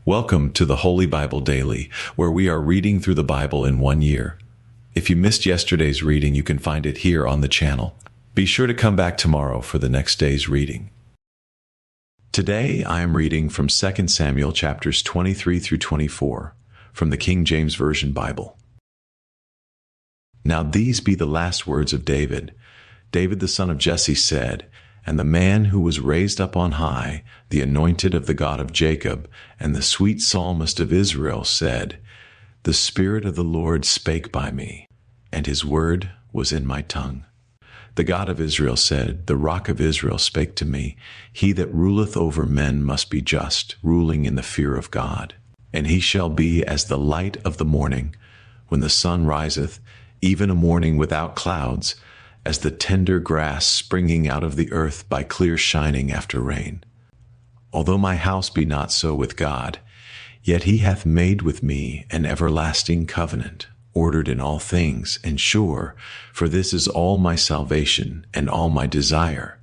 Welcome to the Holy Bible Daily, where we are reading through the Bible in 1 year. If you missed yesterday's reading, you can find it here on the channel. Be sure to come back tomorrow for the next day's reading. Today, I am reading from 2 Samuel chapters 23 through 24 from the King James Version Bible. Now these be the last words of David. David the son of Jesse said, "And the man who was raised up on high, the anointed of the God of Jacob, and the sweet psalmist of Israel said, The Spirit of the Lord spake by me, and his word was in my tongue. The God of Israel said, The Rock of Israel spake to me, He that ruleth over men must be just, ruling in the fear of God. And he shall be as the light of the morning, when the sun riseth, even a morning without clouds, as the tender grass springing out of the earth by clear shining after rain. Although my house be not so with God, yet he hath made with me an everlasting covenant, ordered in all things, and sure, for this is all my salvation and all my desire,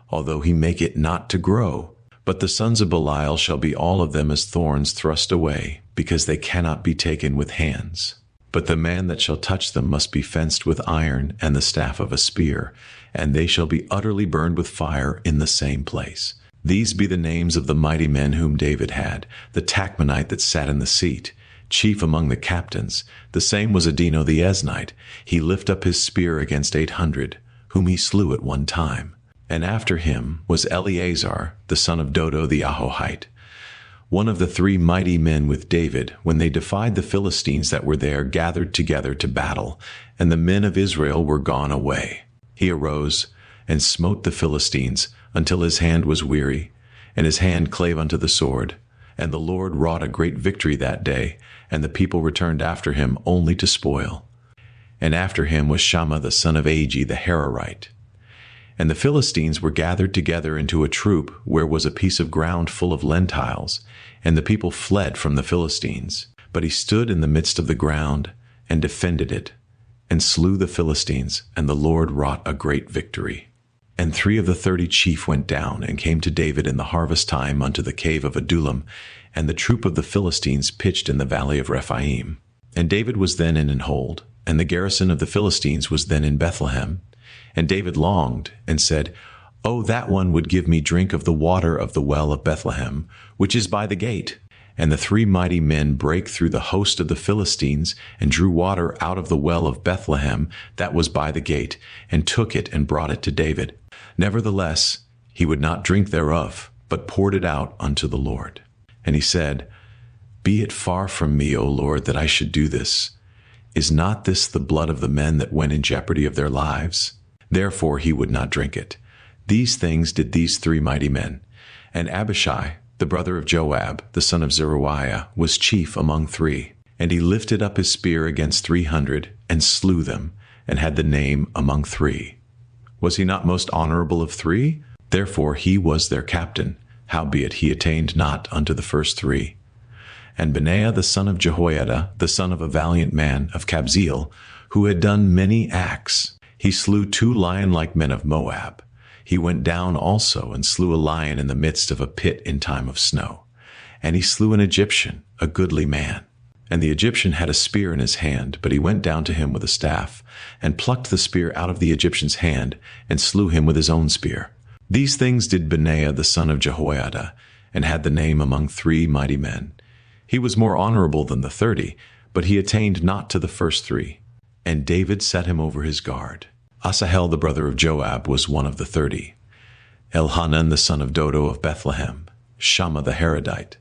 although he make it not to grow. But the sons of Belial shall be all of them as thorns thrust away, because they cannot be taken with hands. But the man that shall touch them must be fenced with iron and the staff of a spear, and they shall be utterly burned with fire in the same place. These be the names of the mighty men whom David had, the Tachmonite that sat in the seat, chief among the captains. The same was Adino the Eznite. He lift up his spear against 800, whom he slew at one time. And after him was Eleazar, the son of Dodo the Ahohite, one of the 3 mighty men with David, when they defied the Philistines that were there gathered together to battle, and the men of Israel were gone away. He arose and smote the Philistines until his hand was weary, and his hand clave unto the sword. And the Lord wrought a great victory that day, and the people returned after him only to spoil. And after him was Shammah the son of Agi the Hararite. And the Philistines were gathered together into a troop, where was a piece of ground full of lentiles, and the people fled from the Philistines. But he stood in the midst of the ground, and defended it, and slew the Philistines, and the Lord wrought a great victory. And 3 of the 30 chief went down, and came to David in the harvest time unto the cave of Adullam, and the troop of the Philistines pitched in the valley of Rephaim. And David was then in an hold, and the garrison of the Philistines was then in Bethlehem. And David longed, and said, O that one would give me drink of the water of the well of Bethlehem, which is by the gate. And the 3 mighty men brake through the host of the Philistines, and drew water out of the well of Bethlehem that was by the gate, and took it and brought it to David. Nevertheless, he would not drink thereof, but poured it out unto the Lord. And he said, Be it far from me, O Lord, that I should do this. Is not this the blood of the men that went in jeopardy of their lives? Therefore he would not drink it. These things did these 3 mighty men. And Abishai, the brother of Joab, the son of Zeruiah, was chief among 3. And he lifted up his spear against 300, and slew them, and had the name among 3. Was he not most honorable of 3? Therefore he was their captain, howbeit he attained not unto the first 3. And Benaiah the son of Jehoiada, the son of a valiant man of Kabzeel, who had done many acts, he slew 2 lion-like men of Moab. He went down also and slew a lion in the midst of a pit in time of snow. And he slew an Egyptian, a goodly man. And the Egyptian had a spear in his hand, but he went down to him with a staff, and plucked the spear out of the Egyptian's hand, and slew him with his own spear. These things did Benaiah the son of Jehoiada, and had the name among 3 mighty men. He was more honorable than the 30, but he attained not to the first 3. And David set him over his guard. Asahel the brother of Joab was one of the 30. Elhanan the son of Dodo of Bethlehem, Shammah the Haradite,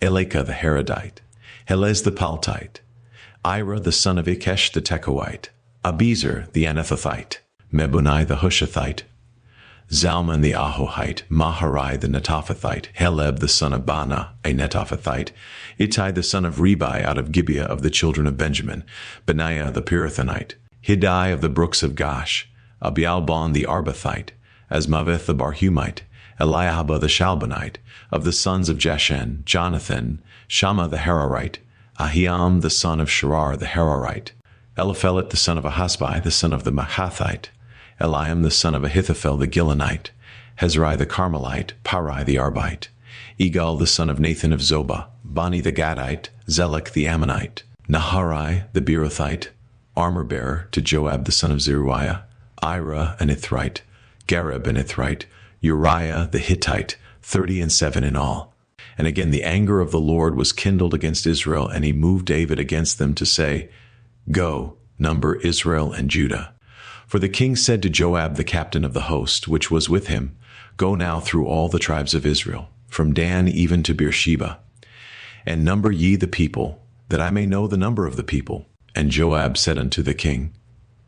Elekah the Haradite, Helez the Paltite, Ira the son of Ikesh the Tekoite, Abiezer the Anathothite, Mebunai the Hushathite, Zalman the Ahohite, Maharai the Netophathite, Heleb the son of Bana, a Netophathite, Ittai the son of Ribai out of Gibeah of the children of Benjamin, Benaiah the Pirathonite, Hiddai of the brooks of Gash, Abialbon the Arbathite, Asmaveth the Barhumite, Eliahaba the Shalbonite, of the sons of Jeshen, Jonathan, Shammah the Hararite, Ahiam the son of Sharar the Hararite, Eliphelet the son of Ahasbai the son of the Mahathite, Eliam the son of Ahithophel the Gilonite, Hezrai the Carmelite, Parai the Arbite, Egal the son of Nathan of Zobah, Bani the Gadite, Zelek the Ammonite, Naharai the Beerothite, armor-bearer to Joab the son of Zeruiah, Ira an Ithrite, Gareb an Ithrite, Uriah the Hittite, 37 in all. And again the anger of the Lord was kindled against Israel, and he moved David against them to say, Go, number Israel and Judah. For the king said to Joab the captain of the host, which was with him, Go now through all the tribes of Israel, from Dan even to Beersheba, and number ye the people, that I may know the number of the people. And Joab said unto the king,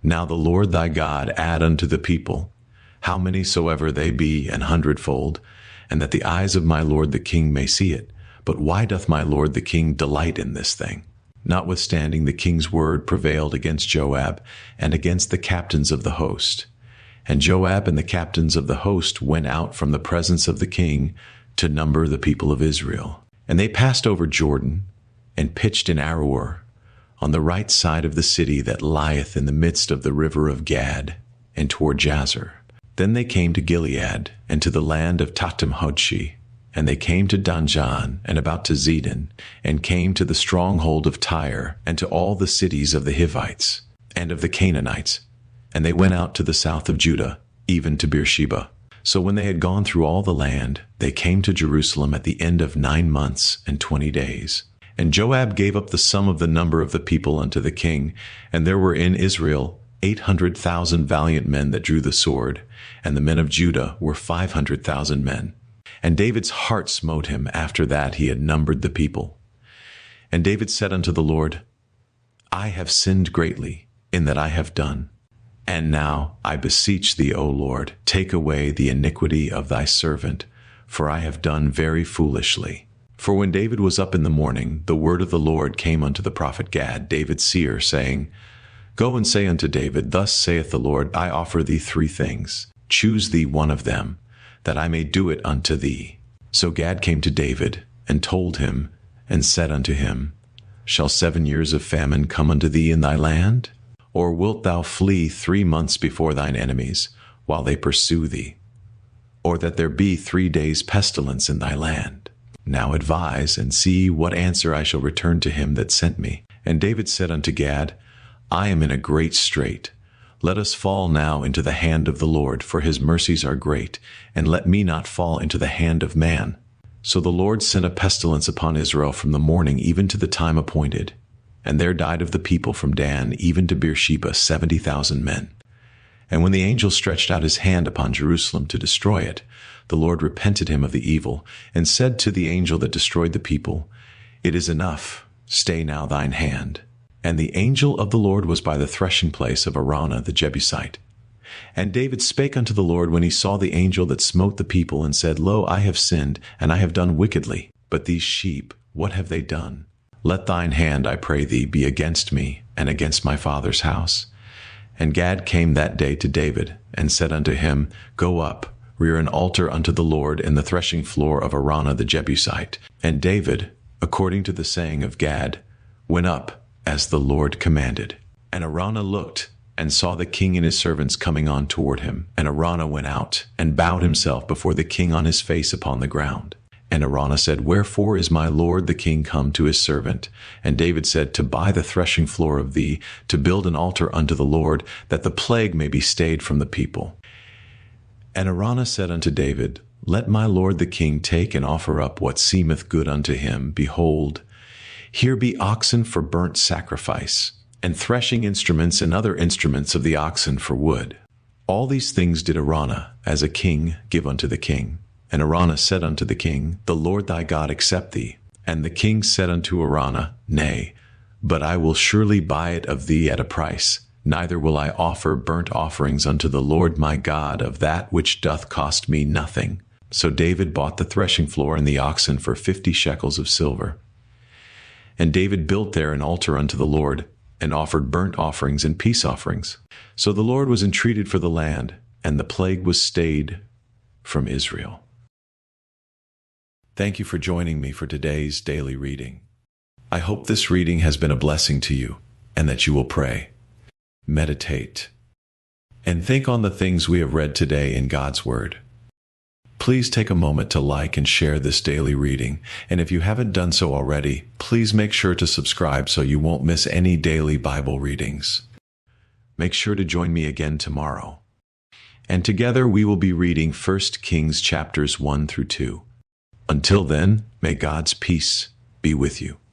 Now the Lord thy God add unto the people, how many soever they be, 100-fold, and that the eyes of my lord the king may see it. But why doth my lord the king delight in this thing? Notwithstanding the king's word prevailed against Joab and against the captains of the host. And Joab and the captains of the host went out from the presence of the king to number the people of Israel. And they passed over Jordan, and pitched in Aroer, on the right side of the city that lieth in the midst of the river of Gad, and toward Jazer. Then they came to Gilead, and to the land of Tatim-Hodshi, and they came to Danjan, and about to Zidon, and came to the stronghold of Tyre, and to all the cities of the Hivites, and of the Canaanites. And they went out to the south of Judah, even to Beersheba. So when they had gone through all the land, they came to Jerusalem at the end of 9 months and 20 days. And Joab gave up the sum of the number of the people unto the king, and there were in Israel 800,000 valiant men that drew the sword, and the men of Judah were 500,000 men. And David's heart smote him after that he had numbered the people. And David said unto the Lord, I have sinned greatly in that I have done. And now I beseech thee, O Lord, take away the iniquity of thy servant, for I have done very foolishly. For when David was up in the morning, the word of the Lord came unto the prophet Gad, David's seer, saying, Go and say unto David, Thus saith the Lord, I offer thee 3 things. Choose thee one of them, that I may do it unto thee. So Gad came to David, and told him, and said unto him, Shall 7 years of famine come unto thee in thy land? Or wilt thou flee 3 months before thine enemies, while they pursue thee? Or that there be 3 days' pestilence in thy land? Now advise, and see what answer I shall return to him that sent me. And David said unto Gad, I am in a great strait. Let us fall now into the hand of the Lord, for his mercies are great, and let me not fall into the hand of man. So the Lord sent a pestilence upon Israel from the morning even to the time appointed. And there died of the people from Dan even to Beersheba 70,000 men. And when the angel stretched out his hand upon Jerusalem to destroy it, the Lord repented him of the evil, and said to the angel that destroyed the people, It is enough, stay now thine hand. And the angel of the Lord was by the threshing place of Araunah the Jebusite. And David spake unto the Lord when he saw the angel that smote the people, and said, Lo, I have sinned, and I have done wickedly. But these sheep, what have they done? Let thine hand, I pray thee, be against me, and against my father's house. And Gad came that day to David, and said unto him, Go up, rear an altar unto the Lord in the threshing floor of Araunah the Jebusite. And David, according to the saying of Gad, went up, as the Lord commanded. And Araunah looked, and saw the king and his servants coming on toward him. And Araunah went out, and bowed himself before the king on his face upon the ground. And Araunah said, Wherefore is my lord the king come to his servant? And David said, To buy the threshing floor of thee, to build an altar unto the Lord, that the plague may be stayed from the people. And Araunah said unto David, Let my lord the king take and offer up what seemeth good unto him. Behold, here be oxen for burnt sacrifice, and threshing instruments and other instruments of the oxen for wood. All these things did Araunah, as a king, give unto the king. And Araunah said unto the king, The Lord thy God accept thee. And the king said unto Araunah, Nay, but I will surely buy it of thee at a price. Neither will I offer burnt offerings unto the Lord my God of that which doth cost me nothing. So David bought the threshing floor and the oxen for 50 shekels of silver. And David built there an altar unto the Lord, and offered burnt offerings and peace offerings. So the Lord was entreated for the land, and the plague was stayed from Israel. Thank you for joining me for today's daily reading. I hope this reading has been a blessing to you, and that you will pray, meditate, and think on the things we have read today in God's Word. Please take a moment to like and share this daily reading. And if you haven't done so already, please make sure to subscribe so you won't miss any daily Bible readings. Make sure to join me again tomorrow. And together we will be reading 1 Kings chapters 1 through 2. Until then, may God's peace be with you.